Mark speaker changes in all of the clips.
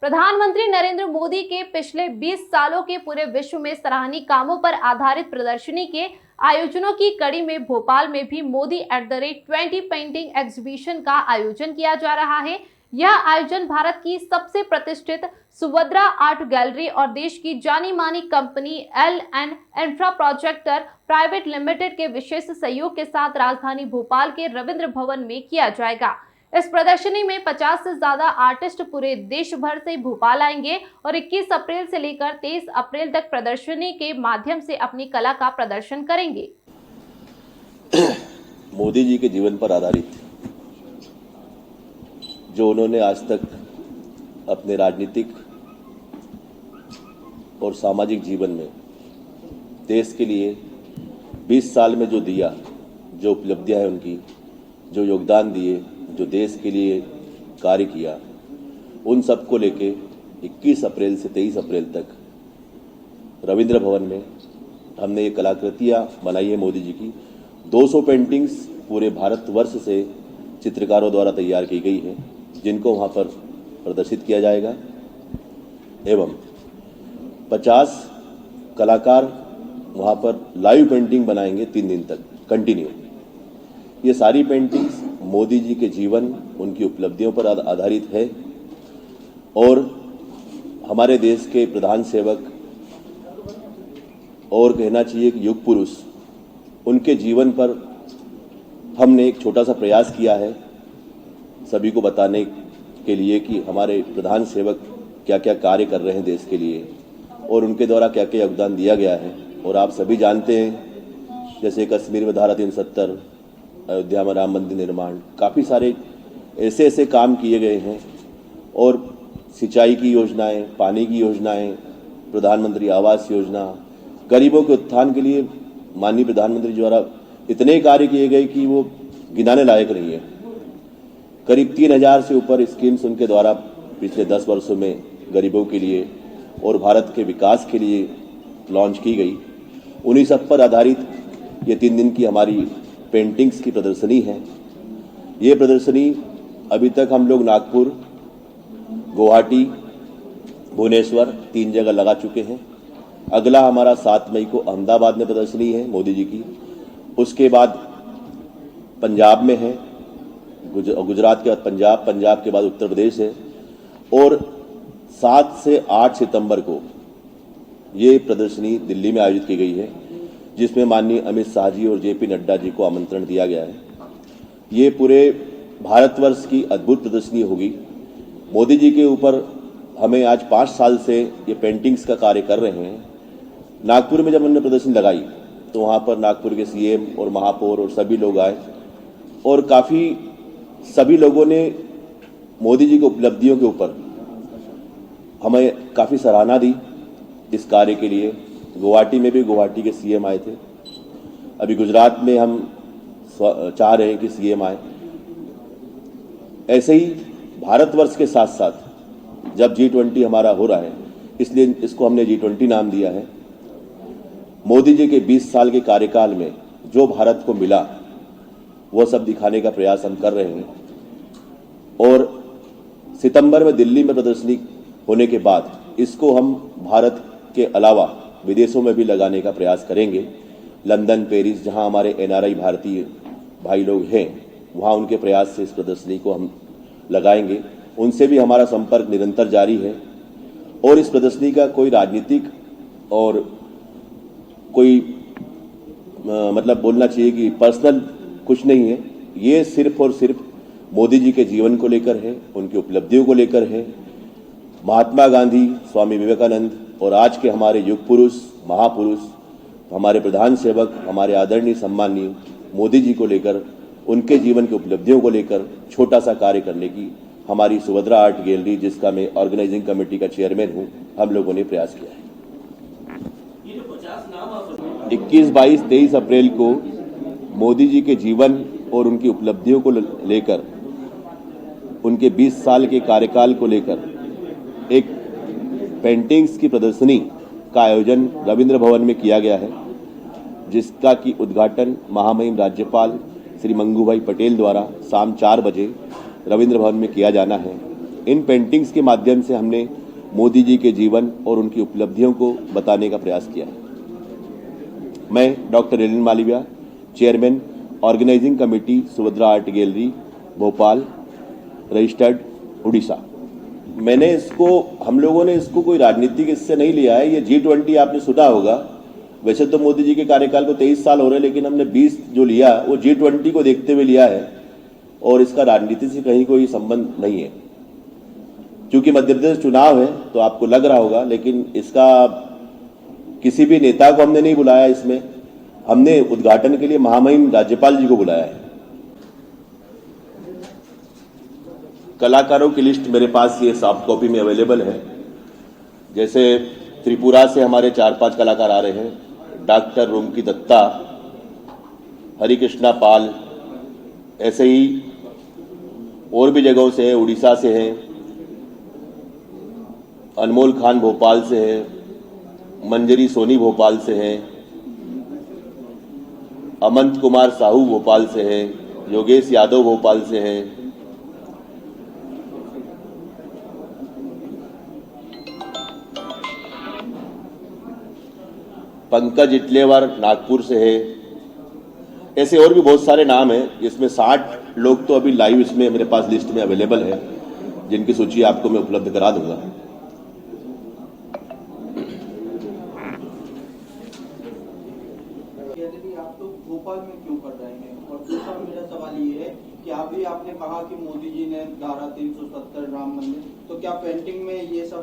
Speaker 1: प्रधानमंत्री नरेंद्र मोदी के पिछले 20 सालों के पूरे विश्व में सराहनीय कामों पर आधारित प्रदर्शनी के आयोजनों की कड़ी में भोपाल में भी मोदी @20 पेंटिंग एग्जीबिशन का आयोजन किया जा रहा है। यह आयोजन भारत की सबसे प्रतिष्ठित सुभद्रा आर्ट गैलरी और देश की जानी मानी company L&N infra projector private limited के विशेष सहयोग के साथ राजधानी भोपाल के रविंद्र भवन में किया जाएगा। इस प्रदर्शनी में 50 से ज्यादा आर्टिस्ट पूरे देश भर से भोपाल आएंगे और 21 अप्रैल से लेकर 23 अप्रैल तक प्रदर्शनी के माध्यम से अपनी कला का प्रदर्शन करेंगे।
Speaker 2: मोदी जी के जीवन पर आधारित जो उन्होंने आज तक अपने राजनीतिक और सामाजिक जीवन में देश के लिए 20 साल में जो दिया, जो उपलब्धियां हैं उनकी, जो योगदान दिए, जो देश के लिए कार्य किया, उन सब को लेके 21 अप्रैल से 23 अप्रैल तक रविंद्र भवन में हमने ये कलाकृतियाँ बनाई है। मोदी जी की 200 पेंटिंग्स पूरे भारतवर्ष से चित्रकारों द्वारा तैयार की गई है, जिनको वहाँ पर प्रदर्शित किया जाएगा एवं 50 कलाकार वहाँ पर लाइव पेंटिंग बनाएंगे 3 दिन तक कंटिन्यू। ये सारी पेंटिंग्स मोदी जी के जीवन, उनकी उपलब्धियों पर आधारित है और हमारे देश के प्रधान सेवक और कहना चाहिए कि युग पुरुष, उनके जीवन पर हमने एक छोटा सा प्रयास किया है सभी को बताने के लिए कि हमारे प्रधान सेवक क्या क्या कार्य कर रहे हैं देश के लिए और उनके द्वारा क्या क्या योगदान दिया गया है। और आप सभी जानते हैं, जैसे कश्मीर में धारा 370, अयोध्या में राम मंदिर निर्माण, काफ़ी सारे ऐसे ऐसे काम किए गए हैं और सिंचाई की योजनाएं, पानी की योजनाएं, प्रधानमंत्री आवास योजना, गरीबों के उत्थान के लिए माननीय प्रधानमंत्री द्वारा इतने कार्य किए गए कि वो गिनाने लायक नहीं है। करीब 3000 से ऊपर स्कीम्स उनके द्वारा पिछले 10 वर्षों में गरीबों के लिए और भारत के विकास के लिए लॉन्च की गई। उन्हीं सब पर आधारित ये 3 दिन की हमारी पेंटिंग्स की प्रदर्शनी है। ये प्रदर्शनी अभी तक हम लोग नागपुर, गुवाहाटी, भुवनेश्वर 3 जगह लगा चुके हैं। अगला हमारा 7 मई को अहमदाबाद में प्रदर्शनी है मोदी जी की। उसके बाद पंजाब में है, गुजरात के बाद पंजाब, पंजाब के बाद उत्तर प्रदेश है और 7 से 8 सितंबर को ये प्रदर्शनी दिल्ली में आयोजित की गई है, जिसमें माननीय अमित शाह जी और JP नड्डा जी को आमंत्रण दिया गया है। ये पूरे भारतवर्ष की अद्भुत प्रदर्शनी होगी। मोदी जी के ऊपर हमें आज 5 साल से ये पेंटिंग्स का कार्य कर रहे हैं। नागपुर में जब हमने प्रदर्शनी लगाई तो वहाँ पर नागपुर के CM और महापौर और सभी लोग आए और काफ़ी सभी लोगों ने मोदी जी की उपलब्धियों के ऊपर हमें काफ़ी सराहना दी इस कार्य के लिए। गुवाहाटी में भी गुवाहाटी के CM आए थे। अभी गुजरात में हम चाह रहे हैं कि CM आए। ऐसे ही भारतवर्ष के साथ साथ जब G20 हमारा हो रहा है, इसलिए इसको हमने G20 नाम दिया है। मोदी जी के 20 साल के कार्यकाल में जो भारत को मिला वो सब दिखाने का प्रयास हम कर रहे हैं और सितंबर में दिल्ली में प्रदर्शनी होने के बाद इसको हम भारत के अलावा विदेशों में भी लगाने का प्रयास करेंगे। लंदन, पेरिस, जहां हमारे NRI भारतीय भाई लोग हैं, वहां उनके प्रयास से इस प्रदर्शनी को हम लगाएंगे। उनसे भी हमारा संपर्क निरंतर जारी है और इस प्रदर्शनी का कोई राजनीतिक और कोई मतलब बोलना चाहिए कि पर्सनल कुछ नहीं है। ये सिर्फ और सिर्फ मोदी जी के जीवन को लेकर है, उनकी उपलब्धियों को लेकर है। महात्मा गांधी, स्वामी विवेकानंद और आज के हमारे युग पुरुष, महापुरुष, हमारे प्रधान सेवक, हमारे आदरणीय सम्माननीय मोदी जी को लेकर, उनके जीवन की उपलब्धियों को लेकर छोटा सा कार्य करने की हमारी सुभद्रा आर्ट गैलरी, जिसका मैं ऑर्गेनाइजिंग कमेटी का चेयरमैन हूं, हम लोगों ने प्रयास किया है। 21, 22, 23 अप्रैल को मोदी जी के जीवन और उनकी उपलब्धियों को लेकर, उनके 20 साल के कार्यकाल को लेकर एक पेंटिंग्स की प्रदर्शनी का आयोजन रविंद्र भवन में किया गया है, जिसका की उद्घाटन महामहिम राज्यपाल श्री मंगू भाई पटेल द्वारा शाम 4 बजे रविंद्र भवन में किया जाना है। इन पेंटिंग्स के माध्यम से हमने मोदी जी के जीवन और उनकी उपलब्धियों को बताने का प्रयास किया है। मैं doctor Elin Malviya, chairman organizing committee Subhadra art gallery Bhopal, registered Orissa. हम लोगों ने इसको कोई राजनीतिक इससे नहीं लिया है। ये G20 आपने सुना होगा। वैसे तो मोदी जी के कार्यकाल को 23 साल हो रहे हैं, लेकिन हमने 20 जो लिया वो G20 को देखते हुए लिया है और इसका राजनीति से कहीं कोई संबंध नहीं है। क्योंकि मध्य प्रदेश चुनाव है तो आपको लग रहा होगा, लेकिन इसका किसी भी नेता को हमने नहीं बुलाया। इसमें हमने उद्घाटन के लिए महामहिम राज्यपाल जी को बुलाया है। कलाकारों की लिस्ट मेरे पास ये सॉफ्ट कॉपी में अवेलेबल है। जैसे त्रिपुरा से हमारे 4-5 कलाकार आ रहे हैं, डॉक्टर रुमकी दत्ता, हरिकृष्णा पाल, ऐसे ही और भी जगहों से है, उड़ीसा से हैं, अनमोल खान भोपाल से है, मंजरी सोनी भोपाल से है, अमंत कुमार साहू भोपाल से है, योगेश यादव भोपाल से है, पंकज इटलेवर नागपुर से है। ऐसे और भी बहुत सारे नाम हैं, जिसमें 60 लोग तो अभी लाइव इसमें मेरे पास लिस्ट में अवेलेबल है, जिनकी सूची आपको मैं उपलब्ध करा दूंगा।
Speaker 3: आप तो भोपाल में क्यों कर रहे हैं? और दूसरा मेरा सवाल ये है कि अभी आपने कहा कि मोदी जी ने धारा 370 राम मंदिर, तो क्या पेंटिंग में ये सब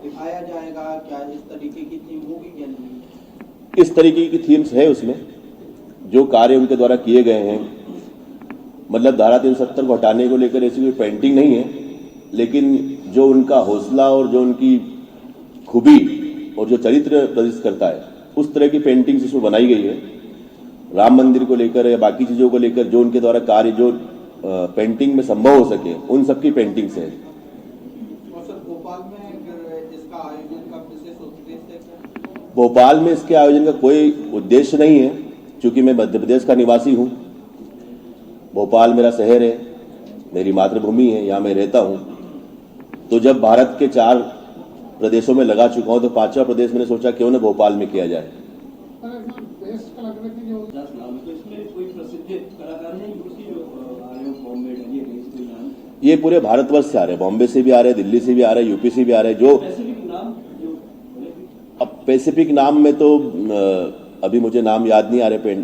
Speaker 3: दिखाया जाएगा? क्या इस तरीके की थीम होगी क्या नहीं?
Speaker 2: इस तरीके की थीम्स है उसमें, जो कार्य उनके द्वारा किए गए हैं। मतलब धारा 370 को हटाने को लेकर ऐसी कोई पेंटिंग नहीं है, लेकिन जो उनका हौसला और जो उनकी खूबी और जो चरित्र प्रदर्शित करता है, उस तरह की पेंटिंग्स इसमें बनाई गई है। राम मंदिर को लेकर या बाकी चीज़ों को लेकर जो उनके द्वारा कार्य जो पेंटिंग में संभव हो सके, उन सब की पेंटिंग्स है।
Speaker 3: और सर, भोपाल में इसका आयोजन का विशेष उद्देश्य है?
Speaker 2: भोपाल में इसके आयोजन का कोई उद्देश्य नहीं है, क्योंकि मैं मध्य प्रदेश का निवासी हूँ। भोपाल मेरा शहर है, मेरी मातृभूमि है, यहाँ मैं रहता हूँ। तो जब भारत के 4 प्रदेशों में लगा चुका हूँ, तो 5वां प्रदेश मैंने सोचा क्यों न भोपाल में किया जाए। ये पूरे भारतवर्ष से आ रहे हैं, बॉम्बे से भी आ रहे हैं, दिल्ली से भी आ रहे हैं, यूपी से भी आ रहे हैं। अब स्पेसिफिक नाम में तो अभी मुझे नाम याद नहीं आ रहे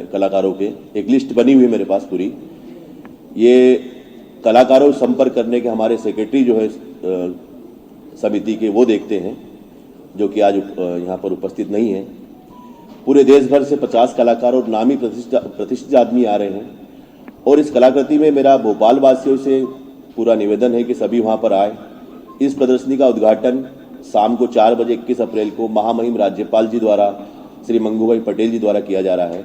Speaker 2: कलाकारों के। एक लिस्ट बनी हुई है मेरे पास पूरी। ये कलाकारों से संपर्क करने के हमारे सेक्रेटरी जो है समिति के, वो देखते हैं, जो कि आज यहाँ पर उपस्थित नहीं है। पूरे देश भर से 50 कलाकार और नामी प्रतिष्ठित आदमी आ रहे हैं। और इस कलाकृति में मेरा भोपाल वासियों से पूरा निवेदन है कि सभी वहाँ पर आए। इस प्रदर्शनी का उद्घाटन शाम को 4 बजे 21 अप्रैल को महामहिम राज्यपाल जी द्वारा श्री मंगूभाई पटेल जी द्वारा किया जा रहा है,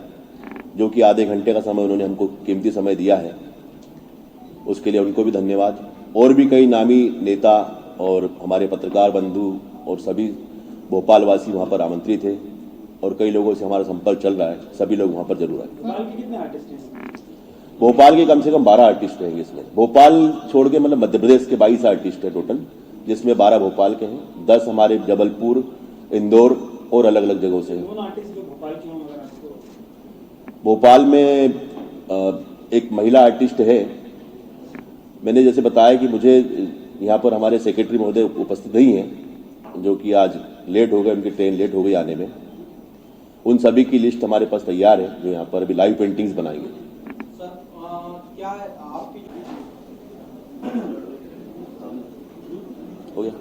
Speaker 2: जो कि आधे घंटे का समय उन्होंने हमको कीमती समय दिया है। उसके लिए उनको भी धन्यवाद। और भी कई नामी नेता और हमारे पत्रकार बंधु और सभी भोपाल वासी वहाँ पर आमंत्रित थे, और कई लोगों से हमारा संपर्क चल रहा है। सभी लोग वहाँ पर जरूर आए।
Speaker 3: भोपाल के कितने आर्टिस्ट हैं?
Speaker 2: भोपाल के कम से कम 12 आर्टिस्ट रहेंगे इसमें। भोपाल छोड़ के मतलब मध्य प्रदेश के 22 आर्टिस्ट है टोटल, जिसमें 12 भोपाल के हैं, 10 हमारे जबलपुर, इंदौर और अलग अलग जगहों से। भोपाल में एक महिला आर्टिस्ट है। मैंने जैसे बताया कि मुझे यहाँ पर हमारे सेक्रेटरी महोदय उपस्थित नहीं हैं, जो कि आज लेट हो गए, उनकी ट्रेन लेट हो गई आने में। उन सभी की लिस्ट हमारे पास तैयार है, जो यहाँ पर अभी लाइव पेंटिंग्स बनाएंगे।
Speaker 3: सर, क्या आपकी
Speaker 2: हो गया?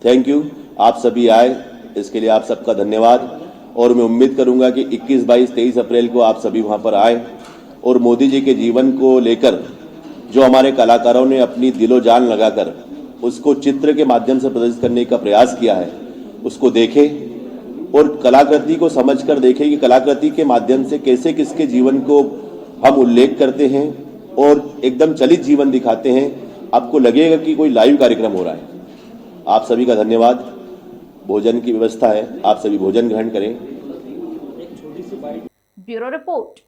Speaker 2: Thank you. आप सभी आए, इसके लिए आप सबका धन्यवाद। और मैं उम्मीद करूंगा कि 21, 22, 23 अप्रैल को आप सभी वहां पर आए और मोदी जी के जीवन को लेकर जो हमारे कलाकारों ने अपनी दिलो जान लगाकर उसको चित्र के माध्यम से प्रदर्शित करने का प्रयास किया है, उसको देखें और कलाकृति को समझकर देखें कि कलाकृति के माध्यम से कैसे किसके जीवन को हम उल्लेख करते हैं और एकदम चलित जीवन दिखाते हैं। आपको लगेगा कि कोई लाइव कार्यक्रम हो रहा है। आप सभी का धन्यवाद। भोजन की व्यवस्था है, आप सभी भोजन ग्रहण करें।
Speaker 1: Bureau report.